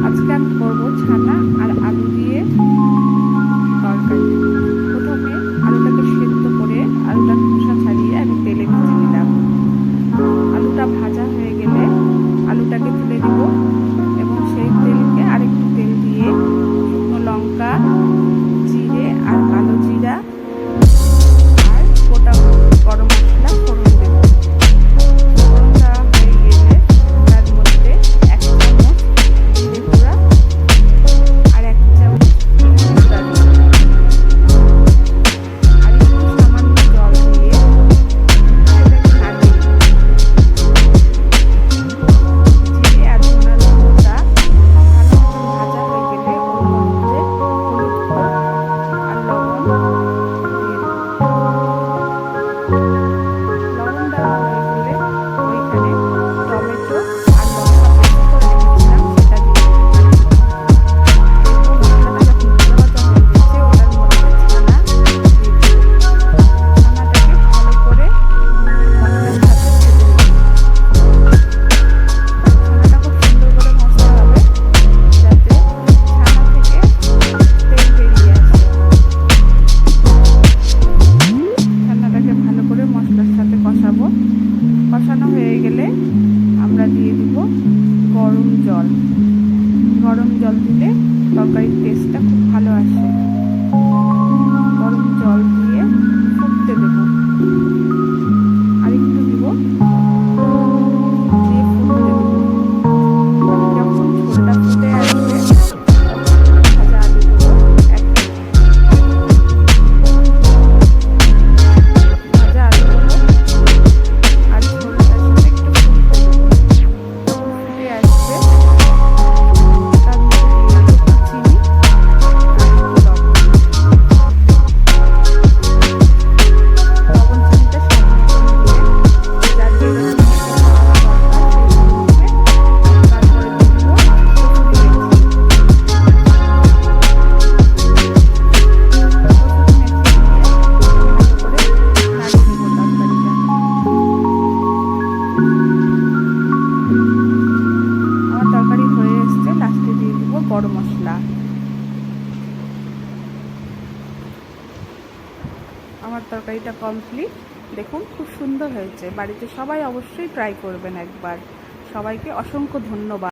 আজকে আমি করবো ছানা আর আলু দিয়ে তরকারি। প্রথমে আলুটাকে সেদ্ধ করে আলুটার খোসা ছাড়িয়ে আমি তেলে ভেজে নিলাম। আলুটা ভাজা হয়ে গেলে আলুটাকে তুলে দিব এবং সেই তেলকে আরেকটু তেল দিয়ে শুকনো লঙ্কা, জিরে আর কালো জিরা আর গোটা গরম মশলা ফোড়ন দেব। ফোড়ন দেওয়া হয়ে গেলে তার মধ্যে 1 চামচ জিরে গুঁড়া আর 1 চামচ গুঁড়া দিব। আর একটু সামান্য জল দিয়ে এটাকে নাড়িয়ে দিব। জিরে আর ধনার গুঁড়োটা ভালো মতন ভাজা হয়ে গেলে ওর মধ্যে হলুদ গুঁড়ো আর লবণ দিয়ে দেব। লবণ দেওয়া হয়ে গেলে ওইখানে টমেটো আর লঙ্কা পেস্ট করে রেখেছিলাম সেটা দিয়ে দেব। এরপর মশলাটা যখন ভাজা হয়ে গেছে ওটার মধ্যে ছানা দিয়ে দেব। ছানাটাকে ভালো করে মশলার সাথে ভেজে নেব। ছানাটা খুব সুন্দর করে ভাজতে হবে যাতে ছানা থেকে তেল বেরিয়ে আসে। ছানাটাকে ভালো করে মশলার সাথে কষাবো। কষানো হয়ে গেলে আমরা দিয়ে দিব গরম জল। গরম জল দিলে তরকারির টেস্টটা খুব ভালো আসে। গরম জল দিয়ে ফুটতে দেব। আরেকটু দিব, দিয়ে ফুটতে দেব। যখন ঝোলটা ফুটে আসবে তখন ভাজা আলুগুলো অ্যাড করব। ভাজা আলুগুলো আর ঝোলটার সাথে একটু ফুটতে দেব। যখন ফুটে আসবে তার মধ্যে দিয়ে দেব চিনি আর একটু লবণ। লবণ চিনিটা স্বাদ মতন দিয়ে যার যেরকম মিষ্টি খাওয়া দরকার সেই অনুযায়ী তারপরে দিয়ে দিব কসুরি মেথি। কসুরি মেথি দিয়ে ভালো করে নাড়িয়ে নেব তরকারিটা। আমার তরকারি হয়ে এসছে, লাস্টে দিয়ে দিব গরম মশলা। আমার তরকারিটা কমপ্লিট। দেখুন খুব সুন্দর হয়েছে। বাড়িতে সবাই অবশ্যই ট্রাই করবেন একবার। সবাইকে অসংখ্য ধন্যবাদ।